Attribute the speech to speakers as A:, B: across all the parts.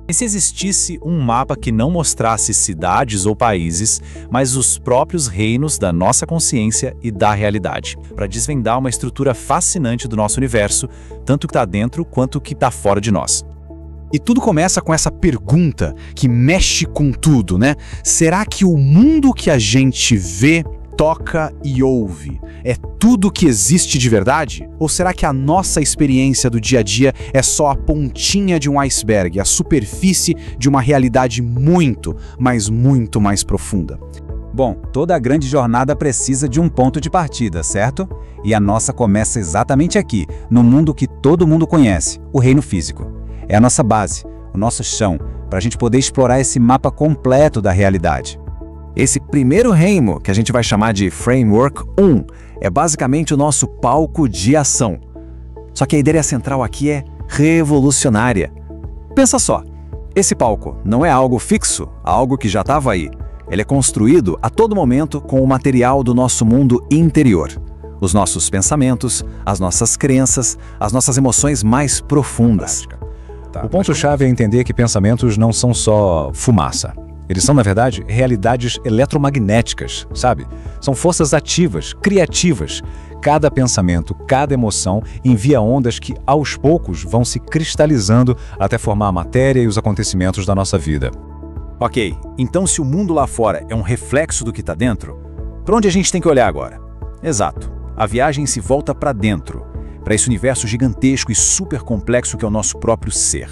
A: E se existisse um mapa que não mostrasse cidades ou países, mas os próprios reinos da nossa consciência e da realidade, para desvendar uma estrutura fascinante do nosso universo, tanto o que está dentro quanto o que está fora de nós?
B: E tudo começa com essa pergunta que mexe com tudo, né? Será que o mundo que a gente vê, toca e ouve é tudo que existe de verdade? Ou será que a nossa experiência do dia a dia é só a pontinha de um iceberg, a superfície de uma realidade muito, mas muito mais profunda?
C: Bom, toda grande jornada precisa de um ponto de partida, certo? E a nossa começa exatamente aqui, no mundo que todo mundo conhece, o reino físico. É a nossa base, o nosso chão, para a gente poder explorar esse mapa completo da realidade.
D: Esse primeiro reino, que a gente vai chamar de Framework 1, é basicamente o nosso palco de ação. Só que a ideia central aqui é revolucionária. Pensa só, esse palco não é algo fixo, algo que já estava aí. Ele é construído a todo momento com o material do nosso mundo interior. Os nossos pensamentos, as nossas crenças, as nossas emoções mais profundas.
E: O ponto-chave é entender que pensamentos não são só fumaça. Eles são, na verdade, realidades eletromagnéticas, sabe? São forças ativas, criativas. Cada pensamento, cada emoção envia ondas que, aos poucos, vão se cristalizando até formar a matéria e os acontecimentos da nossa vida.
A: Ok, então se o mundo lá fora é um reflexo do que está dentro, para onde a gente tem que olhar agora? Exato, a viagem se volta para dentro, para esse universo gigantesco e super complexo que é o nosso próprio ser.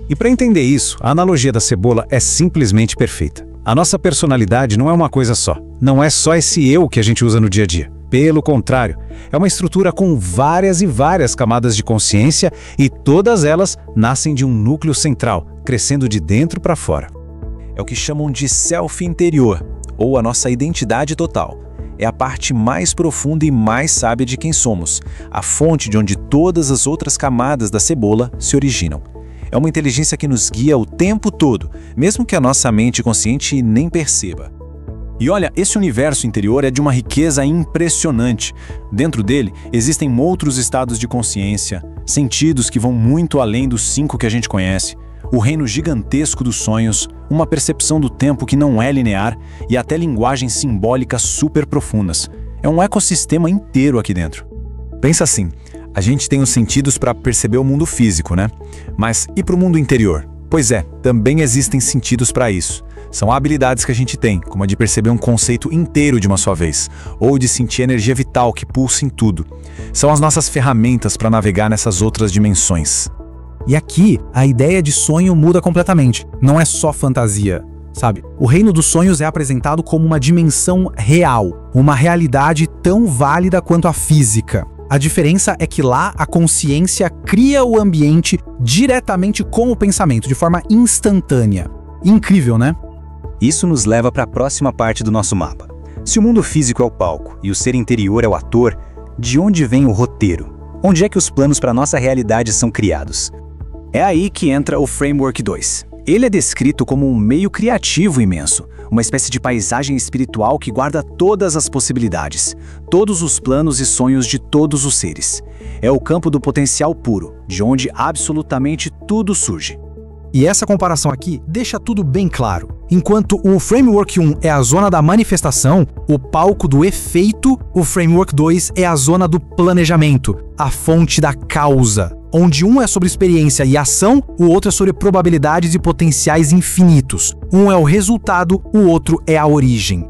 E: E para entender isso, a analogia da cebola é simplesmente perfeita. A nossa personalidade não é uma coisa só. Não é só esse eu que a gente usa no dia a dia. Pelo contrário, é uma estrutura com várias e várias camadas de consciência e todas elas nascem de um núcleo central, crescendo de dentro para fora.
A: É o que chamam de self interior, ou a nossa identidade total. É a parte mais profunda e mais sábia de quem somos, a fonte de onde todas as outras camadas da cebola se originam. É uma inteligência que nos guia o tempo todo, mesmo que a nossa mente consciente nem perceba. E olha, esse universo interior é de uma riqueza impressionante. Dentro dele existem outros estados de consciência, sentidos que vão muito além dos 5 que a gente conhece, o reino gigantesco dos sonhos, uma percepção do tempo que não é linear e até linguagens simbólicas super profundas. É um ecossistema inteiro aqui dentro.
D: Pensa assim, a gente tem os sentidos para perceber o mundo físico, né? Mas e para o mundo interior? Pois é, também existem sentidos para isso. São habilidades que a gente tem, como a de perceber um conceito inteiro de uma só vez, ou de sentir a energia vital que pulsa em tudo. São as nossas ferramentas para navegar nessas outras dimensões.
B: E aqui, a ideia de sonho muda completamente. Não é só fantasia, sabe? O reino dos sonhos é apresentado como uma dimensão real, uma realidade tão válida quanto a física. A diferença é que lá a consciência cria o ambiente diretamente com o pensamento, de forma instantânea. Incrível, né?
C: Isso nos leva para a próxima parte do nosso mapa. Se o mundo físico é o palco e o ser interior é o ator, de onde vem o roteiro? Onde é que os planos para nossa realidade são criados? É aí que entra o Framework 2. Ele é descrito como um meio criativo imenso, uma espécie de paisagem espiritual que guarda todas as possibilidades, todos os planos e sonhos de todos os seres. É o campo do potencial puro, de onde absolutamente tudo surge.
B: E essa comparação aqui deixa tudo bem claro. Enquanto o Framework 1 é a zona da manifestação, o palco do efeito, o Framework 2 é a zona do planejamento, a fonte da causa. Onde um é sobre experiência e ação, o outro é sobre probabilidades e potenciais infinitos. Um é o resultado, o outro é a origem.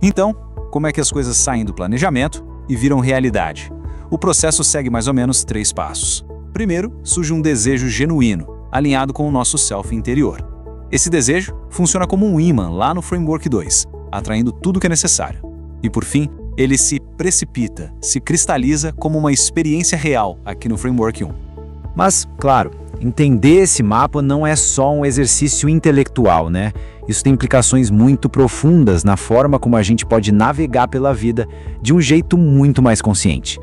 A: Então, como é que as coisas saem do planejamento e viram realidade? O processo segue mais ou menos 3 passos. Primeiro, surge um desejo genuíno, alinhado com o nosso self interior. Esse desejo funciona como um ímã lá no Framework 2, atraindo tudo que é necessário. E por fim, ele se precipita, se cristaliza como uma experiência real aqui no Framework 1.
C: Mas, claro, entender esse mapa não é só um exercício intelectual, né? Isso tem implicações muito profundas na forma como a gente pode navegar pela vida de um jeito muito mais consciente.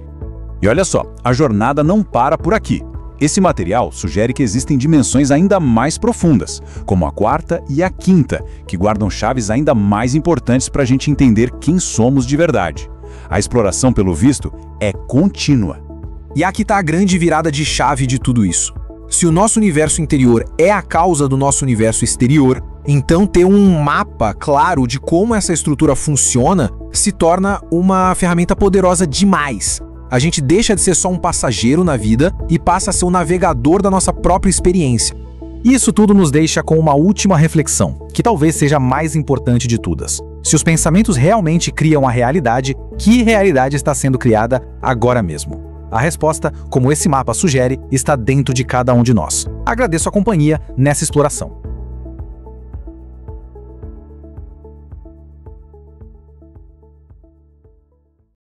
E: E olha só, a jornada não para por aqui. Esse material sugere que existem dimensões ainda mais profundas, como a 4ª e a 5ª, que guardam chaves ainda mais importantes para a gente entender quem somos de verdade. A exploração, pelo visto, é contínua.
B: E aqui está a grande virada de chave de tudo isso. Se o nosso universo interior é a causa do nosso universo exterior, então ter um mapa claro de como essa estrutura funciona se torna uma ferramenta poderosa demais. A gente deixa de ser só um passageiro na vida e passa a ser o navegador da nossa própria experiência.
E: Isso tudo nos deixa com uma última reflexão, que talvez seja a mais importante de todas. Se os pensamentos realmente criam a realidade, que realidade está sendo criada agora mesmo? A resposta, como esse mapa sugere, está dentro de cada um de nós. Agradeço a companhia nessa exploração.